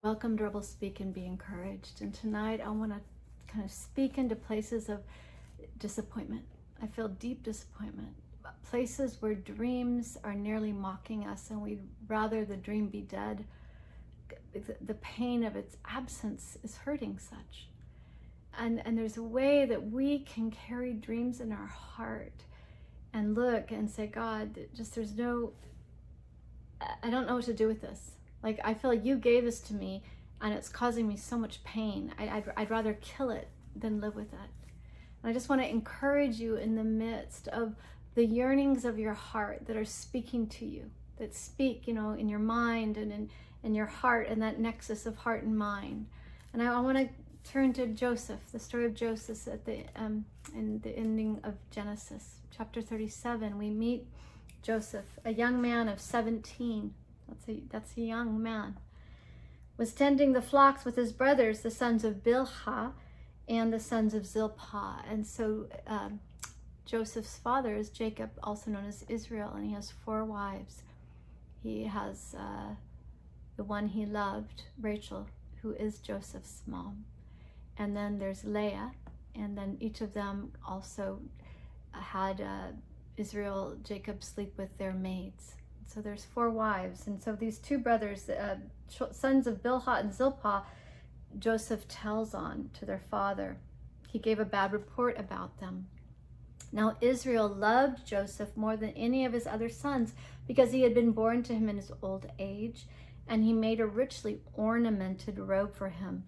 Welcome to Rebel Speak and Be Encouraged. And tonight I want to kind of speak into places of disappointment. I feel deep disappointment. Places where dreams are nearly mocking us and we'd rather the dream be dead. The pain of its absence is hurting such. And there's a way that we can carry dreams in our heart and look and say, God, I don't know what to do with this. Like, I feel like you gave this to me and it's causing me so much pain. I'd rather kill it than live with it. And I just want to encourage you in the midst of the yearnings of your heart that are speaking to you, that speak, in your mind and in your heart, and that nexus of heart and mind. And I want to turn to Joseph, the story of Joseph at in the ending of Genesis, chapter 37. We meet Joseph, a young man of 17. That's a young man, was tending the flocks with his brothers, the sons of Bilhah and the sons of Zilpah. And so Joseph's father is Jacob, also known as Israel, and he has 4 wives. He has the one he loved, Rachel, who is Joseph's mom. And then there's Leah, and then each of them also had Jacob sleep with their maids. So there's 4 wives. And so these 2 brothers, sons of Bilhah and Zilpah, Joseph tells on to their father. He gave a bad report about them. Now Israel loved Joseph more than any of his other sons because he had been born to him in his old age, and he made a richly ornamented robe for him.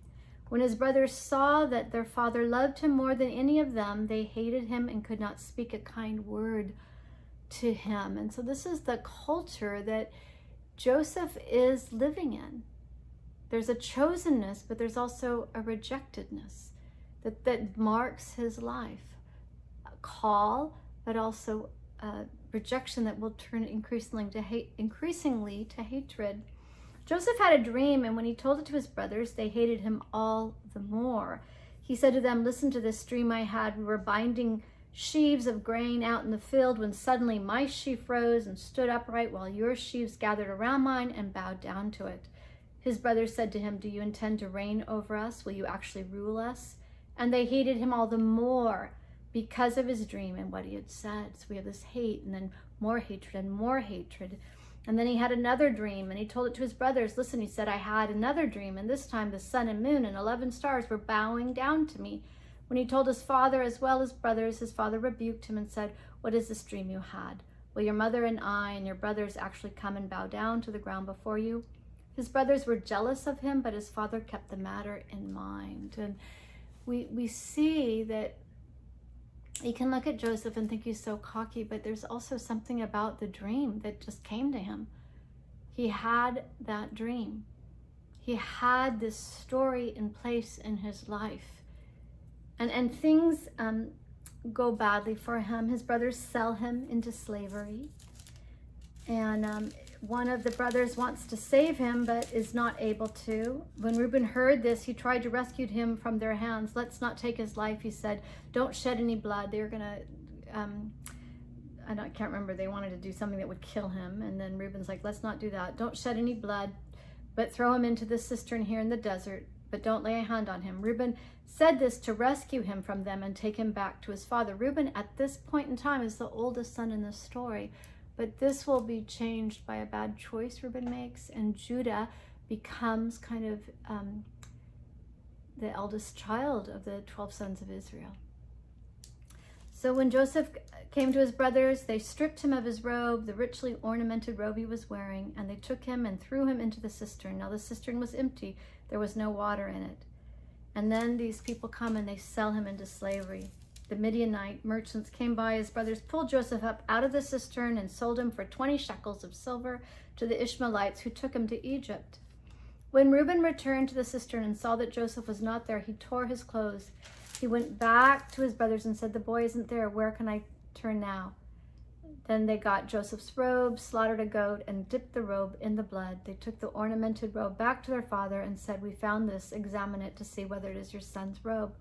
When his brothers saw that their father loved him more than any of them, they hated him and could not speak a kind word to him. And so this is the culture that Joseph is living in. There's a chosenness, but there's also a rejectedness that marks his life. A call, but also a rejection that will turn increasingly to hatred. Joseph had a dream, and when he told it to his brothers, they hated him all the more. He said to them, "Listen to this dream I had. We were binding sheaves of grain out in the field when suddenly my sheaf rose and stood upright while your sheaves gathered around mine and bowed down to it." His brothers said to him, "Do you intend to reign over us? Will you actually rule us?" And they hated him all the more because of his dream and what he had said. So we have this hate, and then more hatred and more hatred. And then he had another dream, and he told it to his brothers. "Listen," he said, "I had another dream, and this time the sun and moon and 11 stars were bowing down to me." When he told his father as well as brothers, his father rebuked him and said, "What is this dream you had? Will your mother and I and your brothers actually come and bow down to the ground before you?" His brothers were jealous of him, but his father kept the matter in mind. And we see that you can look at Joseph and think he's so cocky, but there's also something about the dream that just came to him. He had that dream. He had this story in place in his life. And things go badly for him. His brothers sell him into slavery. And one of the brothers wants to save him, but is not able to. When Reuben heard this, he tried to rescue him from their hands. "Let's not take his life," he said. "Don't shed any blood." They were going to, I can't remember, they wanted to do something that would kill him. And then Reuben's like, "Let's not do that. Don't shed any blood, but throw him into the cistern here in the desert, but don't lay a hand on him." Reuben said this to rescue him from them and take him back to his father. Reuben, at this point in time, is the oldest son in the story. But this will be changed by a bad choice Reuben makes, and Judah becomes kind of the eldest child of the 12 sons of Israel. So when Joseph came to his brothers, they stripped him of his robe, the richly ornamented robe he was wearing, and they took him and threw him into the cistern. Now the cistern was empty. There was no water in it. And then these people come and they sell him into slavery. The Midianite merchants came by. His brothers pulled Joseph up out of the cistern and sold him for 20 shekels of silver to the Ishmaelites, who took him to Egypt. When Reuben returned to the cistern and saw that Joseph was not there, he tore his clothes. He went back to his brothers and said, "The boy isn't there. Where can I turn now?" Then they got Joseph's robe, slaughtered a goat, and dipped the robe in the blood. They took the ornamented robe back to their father and said, "We found this. Examine it to see whether it is your son's robe."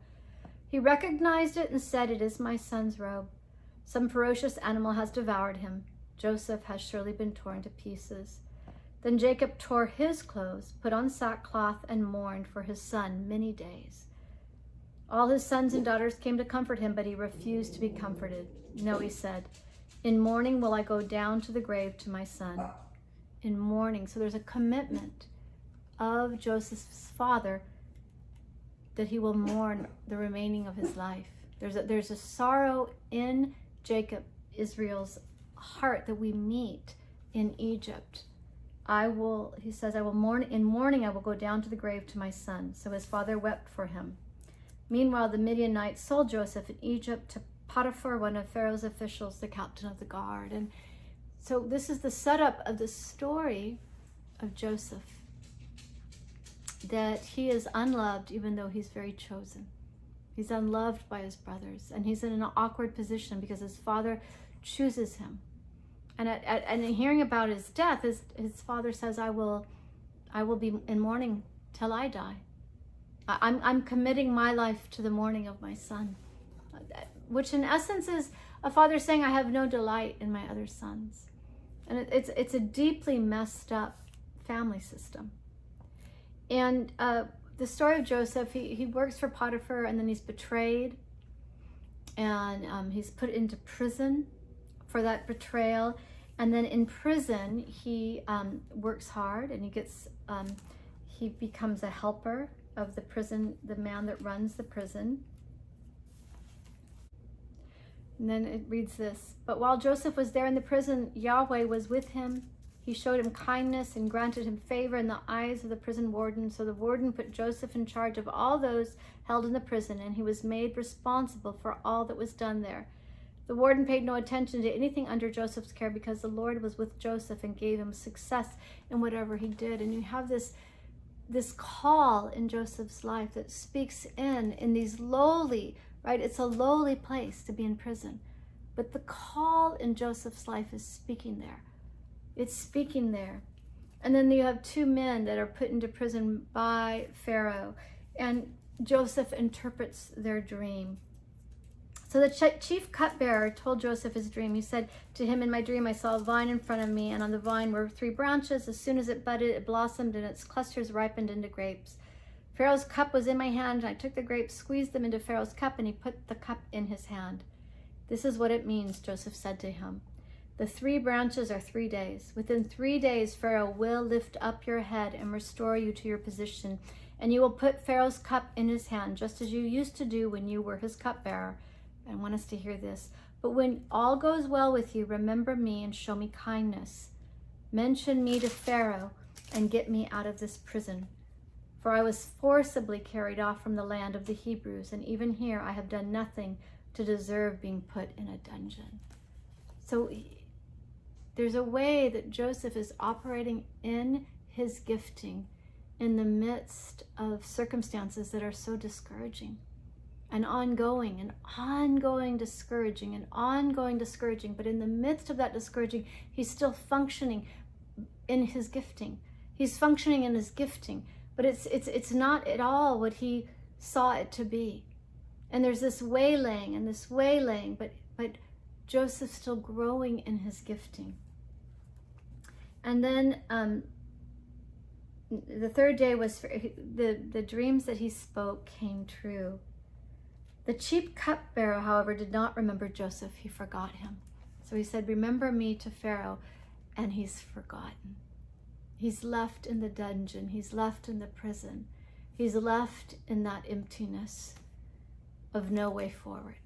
He recognized it and said, "It is my son's robe. Some ferocious animal has devoured him. Joseph has surely been torn to pieces." Then Jacob tore his clothes, put on sackcloth, and mourned for his son many days. All his sons and daughters came to comfort him, but he refused to be comforted. No, he said, in mourning will I go down to the grave to my son. In mourning. So there's a commitment of Joseph's father that he will mourn the remaining of his life. There's a sorrow in Jacob, Israel's heart, that we meet in Egypt. He says, I will mourn, in mourning I will go down to the grave to my son. So his father wept for him. Meanwhile, the Midianites sold Joseph in Egypt to Potiphar, one of Pharaoh's officials, the captain of the guard. And so this is the setup of the story of Joseph, that he is unloved even though he's very chosen. He's unloved by his brothers, and he's in an awkward position because his father chooses him. And in hearing about his death, his father says, I will be in mourning till I die. I'm committing my life to the mourning of my son, which in essence is a father saying, I have no delight in my other sons. And it's a deeply messed up family system. And the story of Joseph, he works for Potiphar, and then he's betrayed, and he's put into prison for that betrayal. And then in prison, he works hard, and he becomes a helper of the prison, the man that runs the prison. And then it reads this, but while Joseph was there in the prison, Yahweh was with him. He showed him kindness and granted him favor in the eyes of the prison warden. So the warden put Joseph in charge of all those held in the prison, and he was made responsible for all that was done there. The warden paid no attention to anything under Joseph's care because the Lord was with Joseph and gave him success in whatever he did. And you have this call in Joseph's life that speaks in these lowly, right? It's a lowly place to be in prison. But the call in Joseph's life is speaking there. It's speaking there. And then you have two men that are put into prison by Pharaoh, and Joseph interprets their dream. So the chief cupbearer told Joseph his dream. He said to him, in my dream, I saw a vine in front of me, and on the vine were 3 branches. As soon as it budded, it blossomed, and its clusters ripened into grapes. Pharaoh's cup was in my hand, and I took the grapes, squeezed them into Pharaoh's cup, and he put the cup in his hand. This is what it means, Joseph said to him. The 3 branches are 3 days. Within 3 days, Pharaoh will lift up your head and restore you to your position, and you will put Pharaoh's cup in his hand, just as you used to do when you were his cupbearer. I want us to hear this. But when all goes well with you, remember me and show me kindness. Mention me to Pharaoh and get me out of this prison. For I was forcibly carried off from the land of the Hebrews, and even here I have done nothing to deserve being put in a dungeon. So there's a way that Joseph is operating in his gifting in the midst of circumstances that are so discouraging. And ongoing discouraging, but in the midst of that discouraging, he's still functioning in his gifting. He's functioning in his gifting, but it's not at all what he saw it to be. And there's this waylaying, but Joseph's still growing in his gifting. And then the 3rd day was the dreams that he spoke came true. The chief cupbearer, however, did not remember Joseph. He forgot him. So he said, remember me to Pharaoh, and he's forgotten. He's left in the dungeon. He's left in the prison. He's left in that emptiness of no way forward.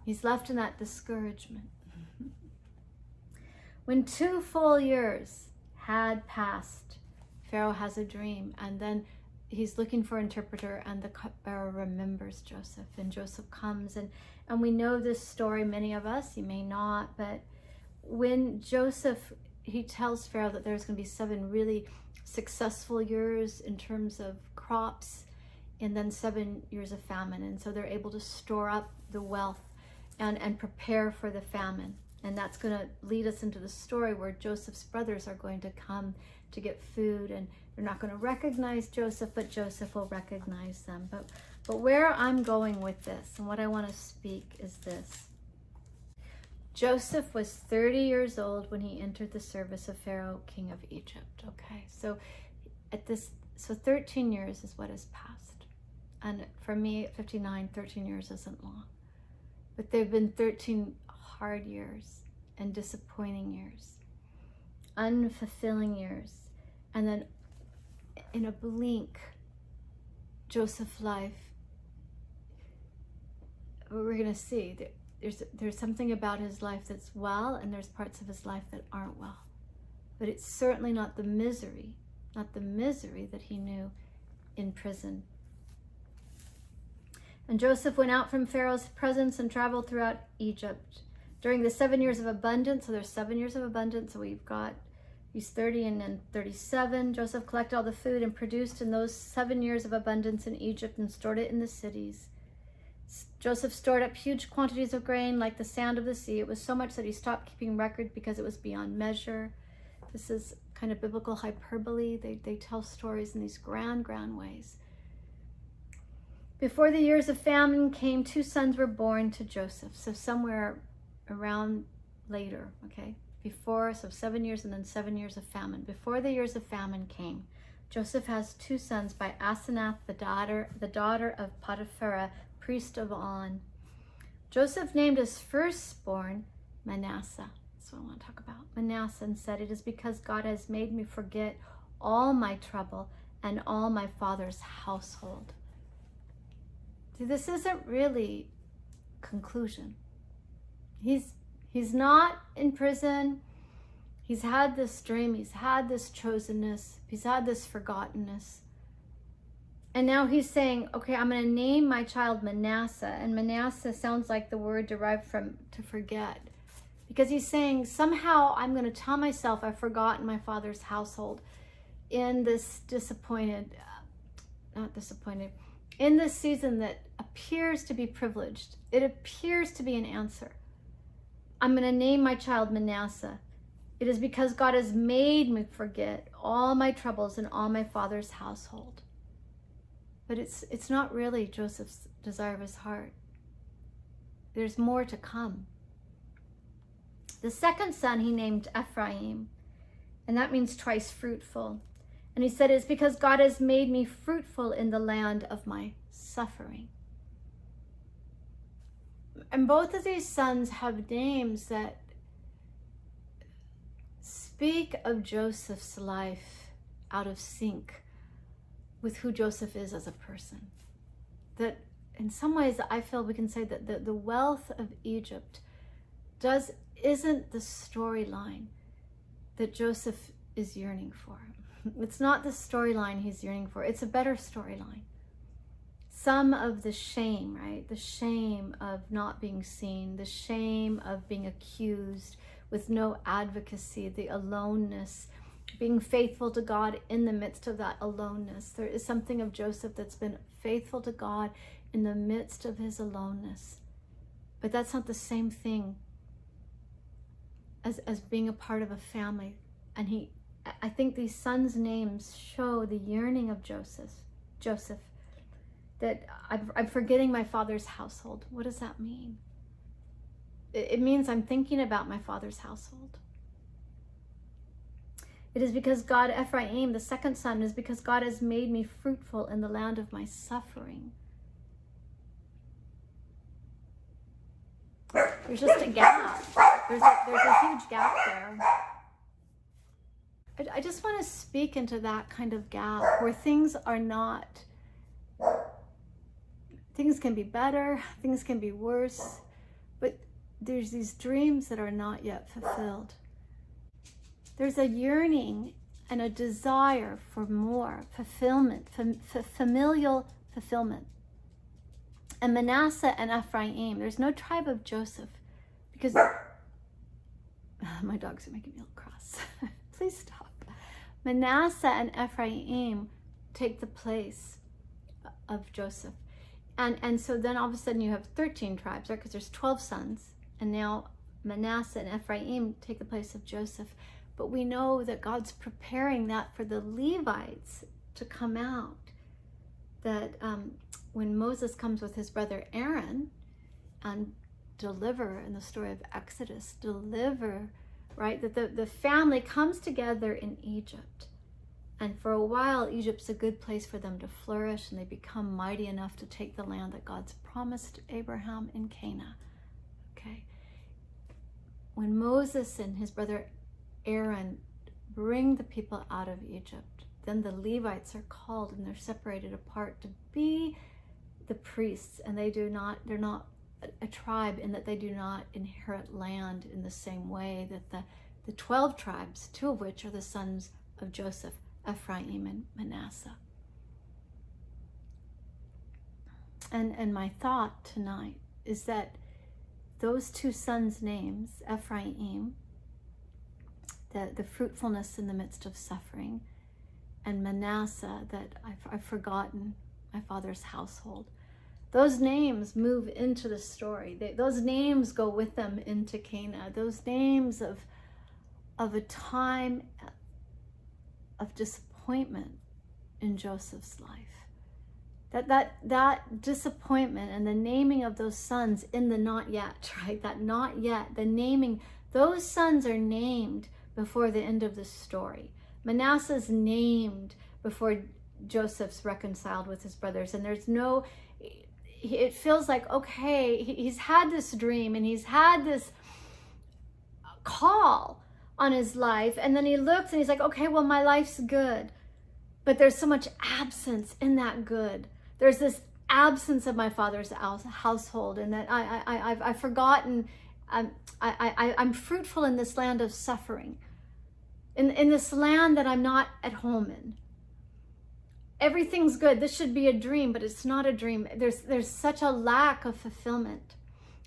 He's left in that discouragement. When 2 full years had passed, Pharaoh has a dream, and then he's looking for an interpreter, and the cupbearer remembers Joseph, and Joseph comes, and we know this story, many of us, you may not, but when Joseph, he tells Pharaoh that there's going to be 7 really successful years in terms of crops, and then 7 years of famine, and so they're able to store up the wealth and prepare for the famine. And that's going to lead us into the story where Joseph's brothers are going to come to get food, and they're not going to recognize Joseph, but Joseph will recognize them. But where I'm going with this and what I want to speak is this. Joseph was 30 years old when he entered the service of Pharaoh, king of Egypt. Okay, so 13 years is what has passed. And for me, at 59, 13 years isn't long. But they've been 13 hard years and disappointing years, unfulfilling years. And then in a blink, Joseph's life, we're going to see that there's something about his life that's well, and there's parts of his life that aren't well. But it's certainly not the misery that he knew in prison. And Joseph went out from Pharaoh's presence and traveled throughout Egypt during the 7 years of abundance. So there's 7 years of abundance. So we've got these 30 and then 37. Joseph collected all the food and produced in those 7 years of abundance in Egypt and stored it in the cities. Joseph stored up huge quantities of grain like the sand of the sea. It was so much that he stopped keeping record because it was beyond measure. This is kind of biblical hyperbole. They tell stories in these grand ways. Before the years of famine came, 2 sons were born to Joseph. So somewhere around later, okay? Before, so 7 years and then 7 years of famine. Before the years of famine came, Joseph has 2 sons by Asenath, the daughter of Potiphera, priest of On. Joseph named his firstborn Manasseh. That's what I want to talk about. Manasseh, and said, "It is because God has made me forget all my trouble and all my father's household." See, this isn't really conclusion. He's not in prison. He's had this dream. He's had this chosenness. He's had this forgottenness. And now he's saying, okay, I'm going to name my child Manasseh. And Manasseh sounds like the word derived from to forget. Because he's saying, somehow I'm going to tell myself I've forgotten my father's household in this in this season that appears to be privileged. It appears to be an answer. I'm going to name my child Manasseh. It is because God has made me forget all my troubles and all my father's household. But it's not really Joseph's desire of his heart. There's more to come. The second son he named Ephraim, and that means twice fruitful. And he said, it's because God has made me fruitful in the land of my suffering. And both of these sons have names that speak of Joseph's life out of sync with who Joseph is as a person. That in some ways I feel we can say that the wealth of Egypt isn't the storyline that Joseph is yearning for. It's not the storyline he's yearning for. It's a better storyline. Some of the shame, right? The shame of not being seen, the shame of being accused with no advocacy, the aloneness, being faithful to God in the midst of that aloneness. There is something of Joseph that's been faithful to God in the midst of his aloneness. But that's not the same thing as being a part of a family. And I think these sons' names show the yearning of Joseph, that I'm forgetting my father's household. What does that mean? It means I'm thinking about my father's household. It is because God, Ephraim, the second son, is because God has made me fruitful in the land of my suffering. There's just a gap. There's a huge gap there. I just want to speak into that kind of gap where things can be better, things can be worse, but there's these dreams that are not yet fulfilled. There's a yearning and a desire for more fulfillment, familial fulfillment. And Manasseh and Ephraim, there's no tribe of Joseph, because my dogs are making me a little cross. Please stop. Manasseh and Ephraim take the place of Joseph. And so then all of a sudden you have 13 tribes, right? Because there's 12 sons. And now Manasseh and Ephraim take the place of Joseph. But we know that God's preparing that for the Levites to come out. That when Moses comes with his brother Aaron, and deliver in the story of Exodus, deliver, right? That the family comes together in Egypt. And for a while, Egypt's a good place for them to flourish, and they become mighty enough to take the land that God's promised Abraham in Canaan. Okay. When Moses and his brother Aaron bring the people out of Egypt, then the Levites are called and they're separated apart to be the priests, and they're not a tribe in that they do not inherit land in the same way that the 12 tribes, 2 of which are the sons of Joseph, Ephraim and Manasseh. And my thought tonight is that those 2 sons' names, Ephraim, the fruitfulness in the midst of suffering, and Manasseh, that I've forgotten my father's household. Those names move into the story. Those names go with them into Canaan. Those names of a time of disappointment in Joseph's life. That disappointment and the naming of those sons in the not yet, right? That not yet, the naming, those sons are named before the end of the story. Manasseh's named before Joseph's reconciled with his brothers, and there's no, it feels like, okay, he's had this dream and he's had this call on his life, and then he looks and he's like, okay, well, my life's good, but there's so much absence in that good. There's this absence of my father's household, and that I've forgotten. I'm fruitful in this land of suffering, in this land that I'm not at home in. Everything's good. This should be a dream, but it's not a dream. There's such a lack of fulfillment.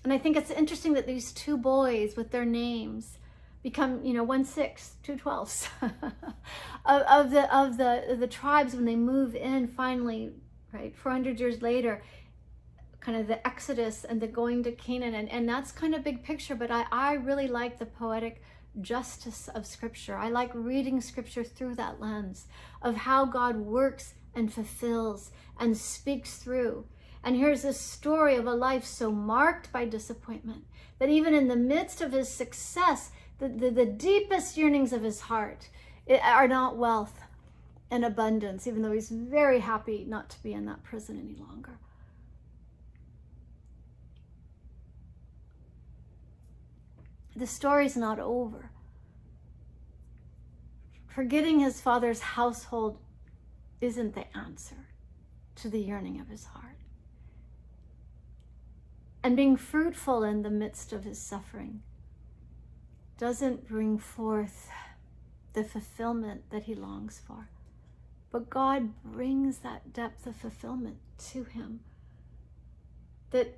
And I think it's interesting that these 2 boys with their names become, 1/6, 2 12ths of the tribes when they move in finally, right? 400 years later, kind of the Exodus and the going to Canaan. And that's kind of big picture, but I really like the poetic justice of Scripture. I like reading Scripture through that lens of how God works and fulfills and speaks through. And here's this story of a life so marked by disappointment that even in the midst of his success, the deepest yearnings of his heart are not wealth and abundance, even though he's very happy not to be in that prison any longer. The story's not over. Forgetting his father's household isn't the answer to the yearning of his heart. And being fruitful in the midst of his suffering doesn't bring forth the fulfillment that he longs for. But God brings that depth of fulfillment to him. That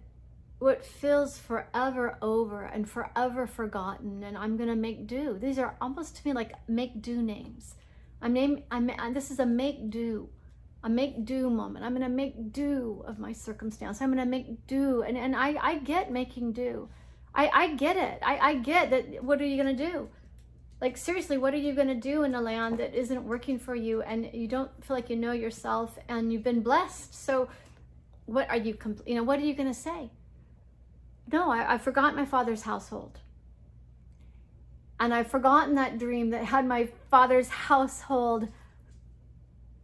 what feels forever over and forever forgotten, and I'm going to make do. These are almost to me like make do names. This is a make do moment. I'm going to make do of my circumstance. I'm going to make do. And I get making do. I get it. I get that. What are you going to do? Like, seriously, what are you going to do in a land that isn't working for you and you don't feel like you know yourself and you've been blessed? So what are you, what are you going to say? No, I forgot my father's household. And I've forgotten that dream that had my father's household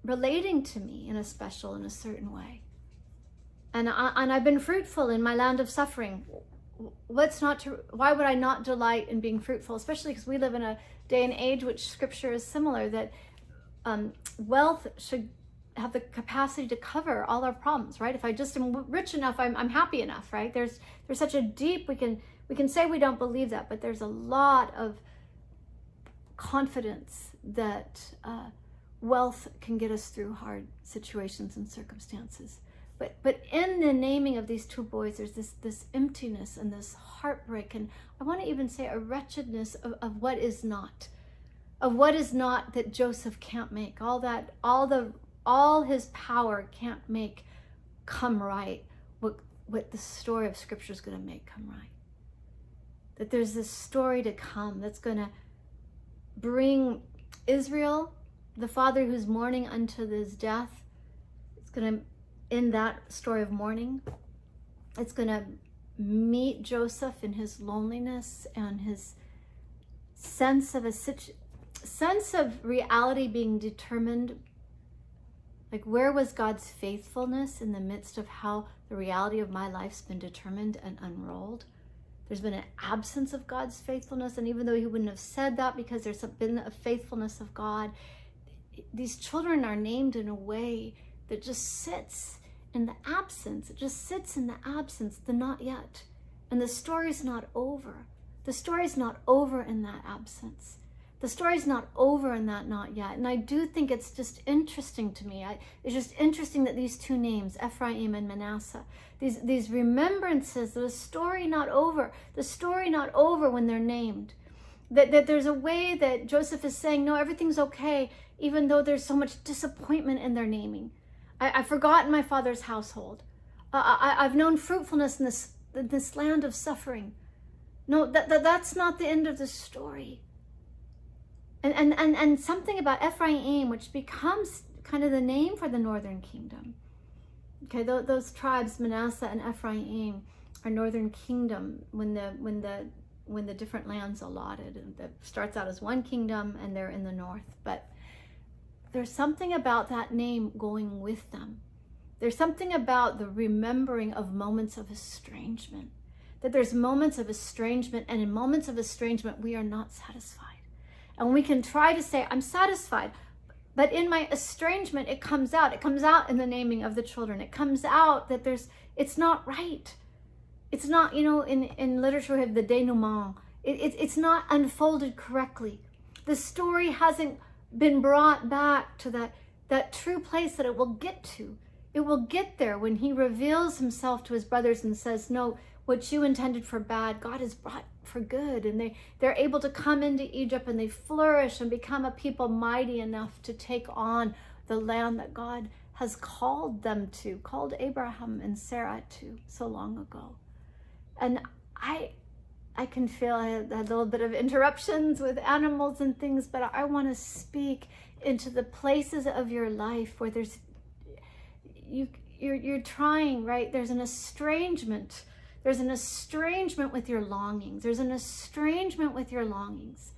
relating to me in a special, in a certain way. And I've been fruitful in my land of suffering. Why would I not delight in being fruitful? Especially because we live in a day and age which Scripture is similar, that wealth should have the capacity to cover all our problems, right? If I just am rich enough, I'm happy enough, right? There's such a deep, we can say we don't believe that, but there's a lot of confidence that wealth can get us through hard situations and circumstances. But in the naming of these 2 boys, there's this emptiness and this heartbreak, and I want to even say a wretchedness of what is not, that Joseph can't make, all his power can't make come right, what the story of Scripture is going to make come right. That there's this story to come that's going to bring Israel, the father who's mourning unto his death, it's going to, in that story of mourning, it's going to meet Joseph in his loneliness and his sense of reality being determined. Like, where was God's faithfulness in the midst of how the reality of my life's been determined and unrolled? There's been an absence of God's faithfulness, and even though he wouldn't have said that because there's been a faithfulness of God, these children are named in a way that just sits in the absence. It just sits in the absence, the not yet. And the story's not over. The story's not over in that absence. The story's not over in that not yet. And I do think it's just interesting to me. It's just interesting that these two names, Ephraim and Manasseh, these remembrances, the story not over, the story not over when they're named. That there's a way that Joseph is saying, no, everything's okay, even though there's so much disappointment in their naming. I've forgotten my father's household. I've known fruitfulness in this land of suffering. No, that's not the end of the story. And something about Ephraim, which becomes kind of the name for the northern kingdom. Okay, those tribes, Manasseh and Ephraim, are northern kingdom when the different lands allotted. And that starts out as one kingdom and they're in the north. But there's something about that name going with them. There's something about the remembering of moments of estrangement. That there's moments of estrangement, and in moments of estrangement, we are not satisfied. And we can try to say, I'm satisfied. But in my estrangement, it comes out. It comes out in the naming of the children. It comes out that it's not right. It's not, in literature we have the denouement. It's not unfolded correctly. The story hasn't been brought back to that true place that it will get to. It will get there when he reveals himself to his brothers and says, no, what you intended for bad, God has brought for good. And they're able to come into Egypt and they flourish and become a people mighty enough to take on the land that God has called them to, called Abraham and Sarah to so long ago. And I can feel I had a little bit of interruptions with animals and things, but I want to speak into the places of your life where you're trying, right? There's an estrangement. There's an estrangement with your longings. There's an estrangement with your longings.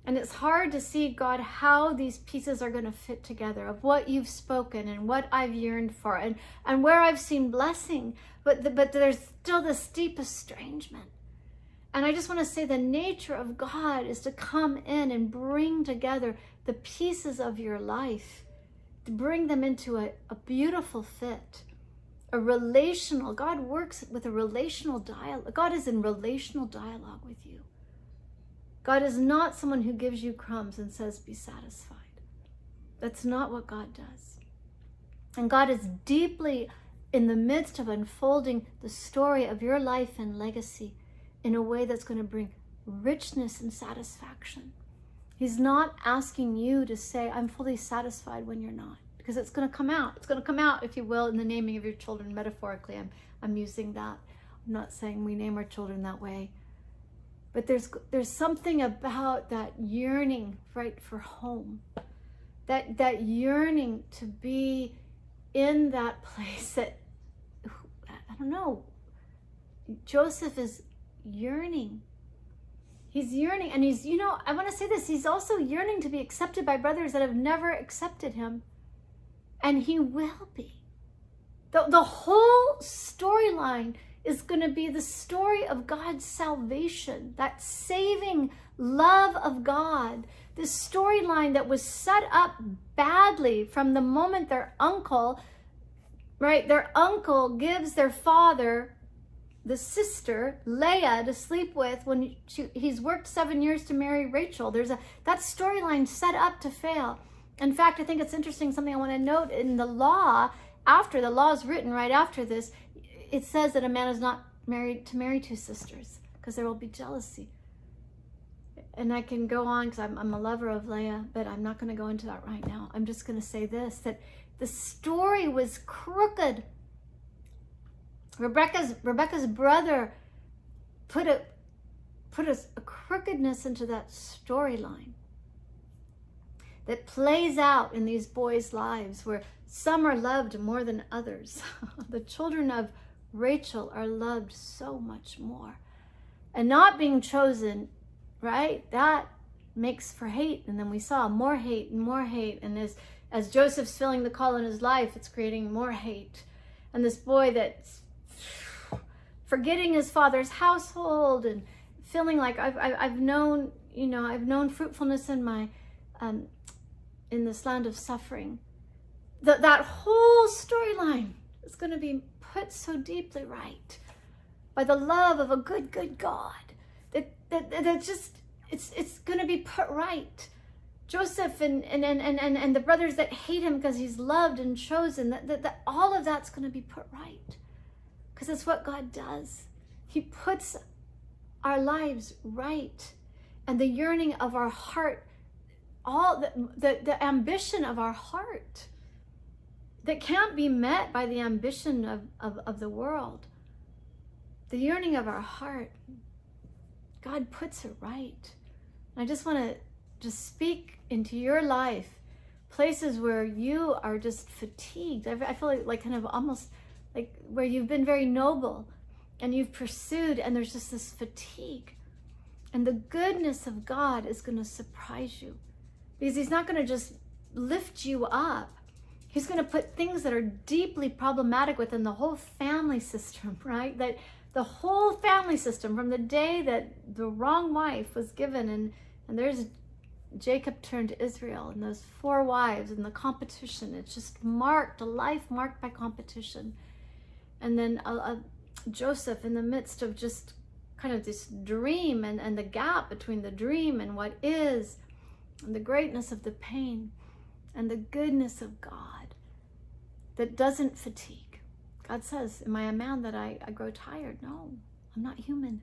And it's hard to see, God, how these pieces are going to fit together of what you've spoken and what I've yearned for and where I've seen blessing. But there's still this deep estrangement. And I just want to say the nature of God is to come in and bring together the pieces of your life, to bring them into a beautiful fit. God works with a relational dialogue. God is in relational dialogue with you. God is not someone who gives you crumbs and says, be satisfied. That's not what God does. And God is deeply in the midst of unfolding the story of your life and legacy in a way that's going to bring richness and satisfaction. He's not asking you to say, I'm fully satisfied when you're not. Because it's going to come out. It's going to come out, if you will, in the naming of your children. Metaphorically, I'm using that. I'm not saying we name our children that way. But there's something about that yearning, right, for home. That yearning to be in that place that, I don't know, Joseph is yearning. He's yearning. And I want to say this, he's also yearning to be accepted by brothers that have never accepted him. And he will be. The whole storyline is going to be the story of God's salvation, that saving love of God. This storyline that was set up badly from the moment their uncle gives their father, the sister, Leah, to sleep with when he's worked 7 years to marry Rachel. That storyline set up to fail. In fact, I think it's interesting, something I want to note in the law, after the law is written right after this, it says that a man is not married to marry two sisters because there will be jealousy. And I can go on because I'm a lover of Leah, but I'm not going to go into that right now. I'm just going to say this, that the story was crooked. Rebecca's brother put a crookedness into that storyline that plays out in these boys' lives where some are loved more than others. The children of Rachel are loved so much more. And not being chosen, right? That makes for hate. And then we saw more hate and more hate. And as Joseph's feeling the call in his life, it's creating more hate. And this boy that's forgetting his father's household and feeling like I've known, I've known fruitfulness in my in this land of suffering. That whole storyline is going to be put so deeply right by the love of a good God that just it's going to be put right. Joseph and the brothers that hate him because he's loved and chosen, that all of that's going to be put right, because it's what God does. He puts our lives right, and the yearning of our heart, all the ambition of our heart that can't be met by the ambition of the world, the yearning of our heart, God puts it right. I just want to just speak into your life, places where you are just fatigued. I feel like kind of almost like where you've been very noble and you've pursued, and there's just this fatigue. And the goodness of God is going to surprise you, because he's not going to just lift you up. He's going to put things that are deeply problematic within the whole family system, right? That the whole family system, from the day that the wrong wife was given, and there's Jacob turned to Israel, and those 4 wives and the competition, it's just marked, a life marked by competition. And then Joseph in the midst of just kind of this dream, and the gap between the dream and what is, and the greatness of the pain, and the goodness of God that doesn't fatigue. God says, am I a man that I grow tired? No, I'm not human.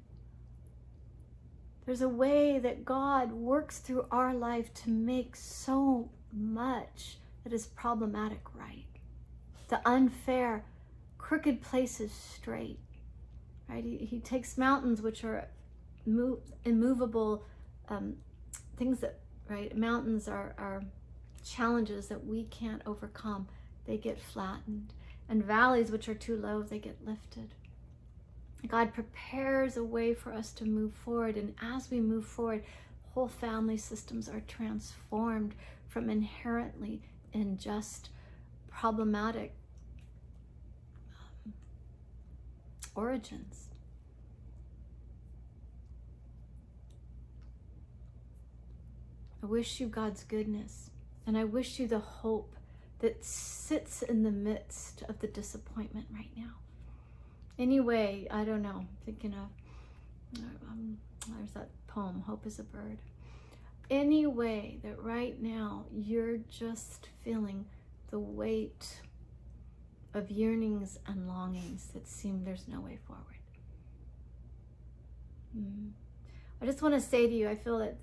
There's a way that God works through our life to make so much that is problematic right. The unfair, crooked places straight. Right? He takes mountains, which are immovable things that, right? Mountains are challenges that we can't overcome. They get flattened. And valleys, which are too low, they get lifted. God prepares a way for us to move forward. And as we move forward, whole family systems are transformed from inherently unjust, problematic origins. I wish you God's goodness, and I wish you the hope that sits in the midst of the disappointment right now. Anyway, I don't know, thinking of, there's that poem, Hope is a Bird. Any way that right now you're just feeling the weight of yearnings and longings that seem there's no way forward. I just want to say to you, I feel that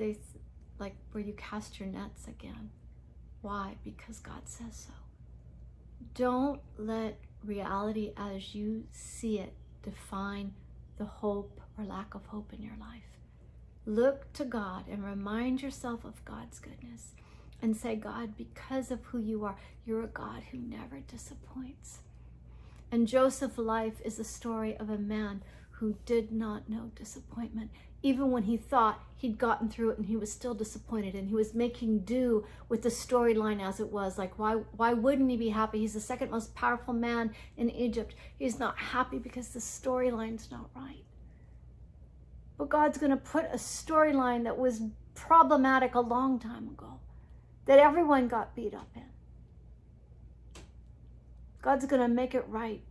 like where you cast your nets again. Why? Because God says so. Don't let reality as you see it define the hope or lack of hope in your life. Look to God and remind yourself of God's goodness and say, God, because of who you are, you're a God who never disappoints. And Joseph's life is the story of a man who did not know disappointment. Even when he thought he'd gotten through it and he was still disappointed, and he was making do with the storyline as it was. Like, why wouldn't he be happy? He's the second most powerful man in Egypt. He's not happy because the storyline's not right. But God's going to put a storyline that was problematic a long time ago, that everyone got beat up in. God's going to make it right.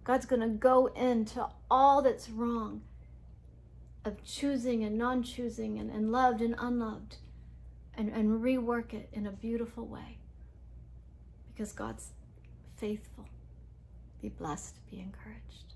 God's going to go into all that's wrong of choosing and non-choosing, and loved and unloved, and rework it in a beautiful way, because God's faithful. Be blessed, be encouraged.